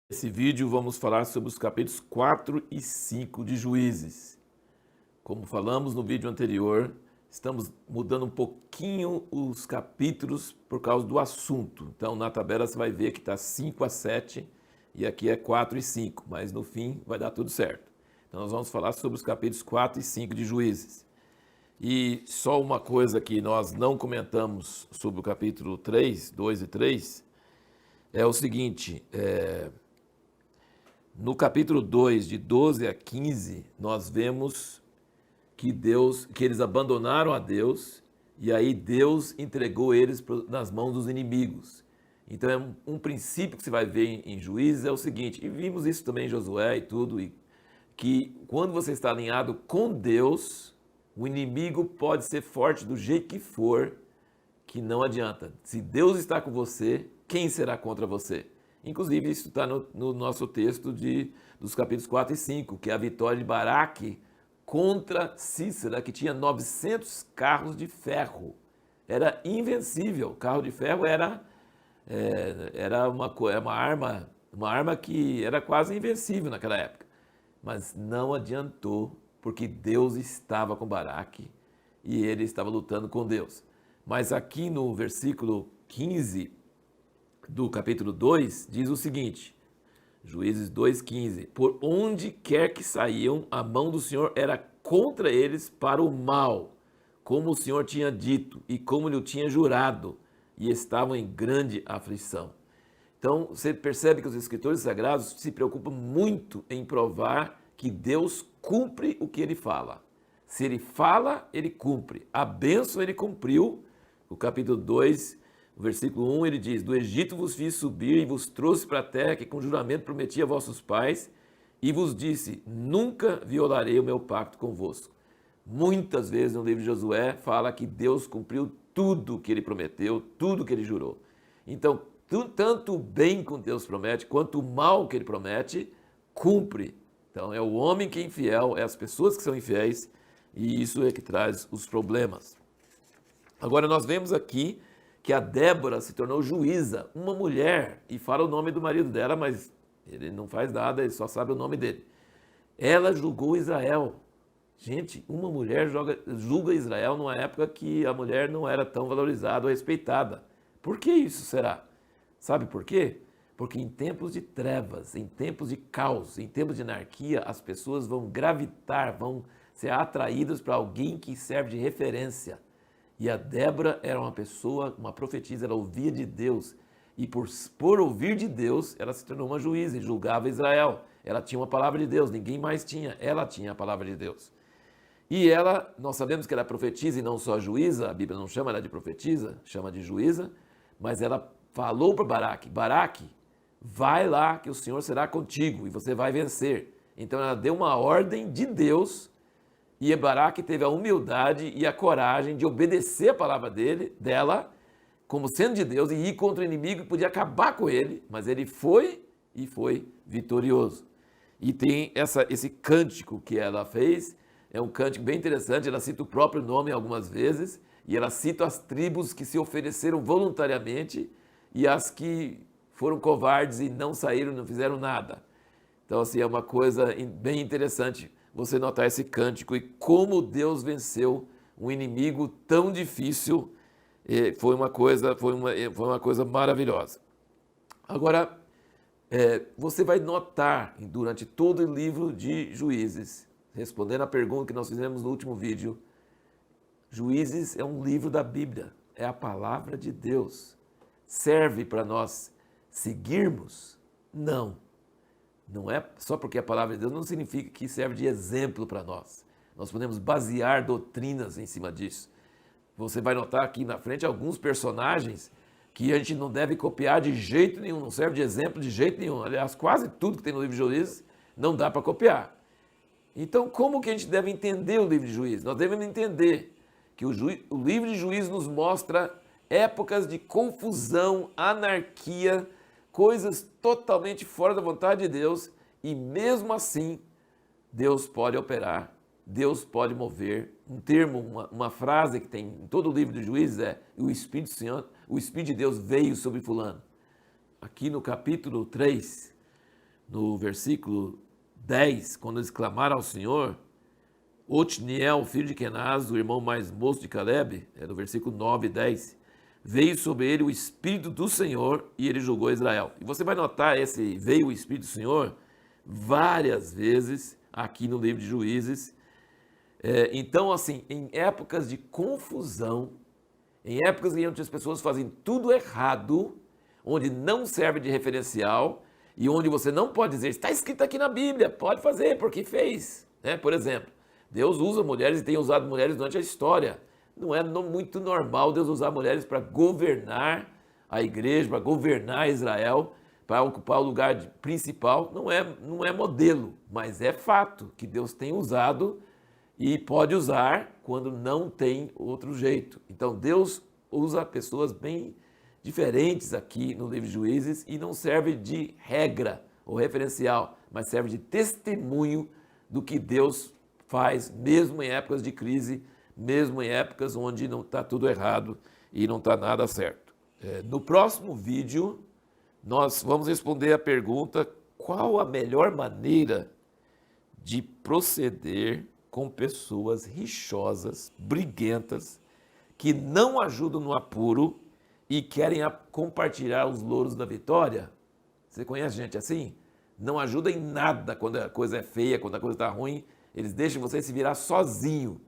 Nesse vídeo vamos falar sobre os capítulos 4 e 5 de Juízes. Como falamos no vídeo anterior, estamos mudando um pouquinho os capítulos por causa do assunto. Então na tabela você vai ver que está 5 a 7 e aqui é 4 e 5, mas no fim vai dar tudo certo. Então nós vamos falar sobre os capítulos 4 e 5 de Juízes. E só uma coisa que nós não comentamos sobre o capítulo 3, 2 e 3, é o seguinte, no capítulo 2, de 12 a 15, nós vemos que eles abandonaram a Deus e aí Deus entregou eles nas mãos dos inimigos. Então é um princípio que você vai ver em Juízes é o seguinte, e vimos isso também em Josué e tudo, que quando você está alinhado com Deus, o inimigo pode ser forte do jeito que for, que não adianta. Se Deus está com você, quem será contra você? Inclusive, isso está no nosso texto dos capítulos 4 e 5, que é a vitória de Baraque contra Sísera, que tinha 900 carros de ferro. Era invencível. Carro de ferro era uma arma que era quase invencível naquela época. Mas não adiantou, porque Deus estava com Baraque e ele estava lutando com Deus. Mas aqui no versículo 15 do capítulo 2, diz o seguinte, Juízes 2,15, por onde quer que saíam, a mão do Senhor era contra eles para o mal, como o Senhor tinha dito e como lhe tinha jurado, e estavam em grande aflição. Então, você percebe que os escritores sagrados se preocupam muito em provar que Deus cumpre o que ele fala. Se ele fala, ele cumpre. A bênção ele cumpriu. O capítulo 2, o versículo 1, ele diz, do Egito vos fiz subir e vos trouxe para a terra que com juramento prometi a vossos pais e vos disse, nunca violarei o meu pacto convosco. Muitas vezes no livro de Josué fala que Deus cumpriu tudo que ele prometeu, tudo que ele jurou. Então, tanto o bem que Deus promete, quanto o mal que ele promete, cumpre. Então, é o homem que é infiel, é as pessoas que são infiéis, e isso é que traz os problemas. Agora, nós vemos aqui que a Débora se tornou juíza, uma mulher, e fala o nome do marido dela, mas ele não faz nada, ele só sabe o nome dele. Ela julgou Israel. Gente, uma mulher julga Israel numa época que a mulher não era tão valorizada ou respeitada. Por que isso será? Sabe por quê? Porque em tempos de trevas, em tempos de caos, em tempos de anarquia, as pessoas vão gravitar, vão ser atraídas para alguém que serve de referência. E a Débora era uma pessoa, uma profetisa, ela ouvia de Deus. E por ouvir de Deus, ela se tornou uma juíza e julgava Israel. Ela tinha uma palavra de Deus, ninguém mais tinha. Ela tinha a palavra de Deus. E ela, nós sabemos que ela é profetisa e não só juíza, a Bíblia não chama ela de profetisa, chama de juíza, mas ela falou para Baraque, Baraque, vai lá que o Senhor será contigo e você vai vencer. Então ela deu uma ordem de Deus e Baraque teve a humildade e a coragem de obedecer a palavra dela, como sendo de Deus, e ir contra o inimigo que podia acabar com ele, mas ele foi e foi vitorioso. E tem esse cântico que ela fez, é um cântico bem interessante, ela cita o próprio nome algumas vezes, e ela cita as tribos que se ofereceram voluntariamente e as que foram covardes e não saíram, não fizeram nada. Então, assim, é uma coisa bem interessante você notar esse cântico e como Deus venceu um inimigo tão difícil. Foi uma coisa maravilhosa. Agora, você vai notar durante todo o livro de Juízes, respondendo à pergunta que nós fizemos no último vídeo, Juízes é um livro da Bíblia, é a palavra de Deus. Serve para nós seguirmos? Não. Não é só porque a palavra de Deus não significa que serve de exemplo para nós. Nós podemos basear doutrinas em cima disso. Você vai notar aqui na frente alguns personagens que a gente não deve copiar de jeito nenhum, não serve de exemplo de jeito nenhum. Aliás, quase tudo que tem no livro de Juízes não dá para copiar. Então, como que a gente deve entender o livro de Juízes? Nós devemos entender que o livro de Juízes nos mostra épocas de confusão, anarquia, coisas totalmente fora da vontade de Deus, e mesmo assim, Deus pode operar, Deus pode mover. Um termo, uma frase que tem em todo o livro de Juízes é o Espírito de Deus veio sobre fulano. Aqui no capítulo 3, no versículo 10, quando eles clamaram ao Senhor, Otniel, filho de Kenaz, o irmão mais moço de Caleb, no versículo 9 e 10, veio sobre ele o Espírito do Senhor e ele julgou Israel. E você vai notar esse veio o Espírito do Senhor várias vezes aqui no livro de Juízes. Então, assim, em épocas de confusão, em épocas em que as pessoas fazem tudo errado, onde não serve de referencial e onde você não pode dizer, está escrito aqui na Bíblia, pode fazer, porque fez. Por exemplo, Deus usa mulheres e tem usado mulheres durante a história. Não é muito normal Deus usar mulheres para governar a igreja, para governar Israel, para ocupar o lugar principal. Não é modelo, mas é fato que Deus tem usado e pode usar quando não tem outro jeito. Então Deus usa pessoas bem diferentes aqui no livro de Juízes e não serve de regra ou referencial, mas serve de testemunho do que Deus faz, mesmo em épocas de crise, mesmo em épocas onde não está tudo errado e não está nada certo. No próximo vídeo, nós vamos responder a pergunta: qual a melhor maneira de proceder com pessoas rixosas, briguentas, que não ajudam no apuro e querem compartilhar os louros da vitória? Você conhece gente assim? Não ajuda em nada quando a coisa é feia, quando a coisa está ruim. Eles deixam você se virar sozinho.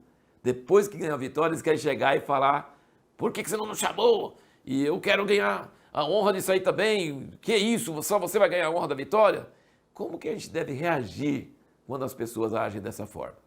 Depois que ganha a vitória, eles querem chegar e falar: por que você não nos chamou? E eu quero ganhar a honra disso aí também. Que isso? Só você vai ganhar a honra da vitória? Como que a gente deve reagir quando as pessoas agem dessa forma?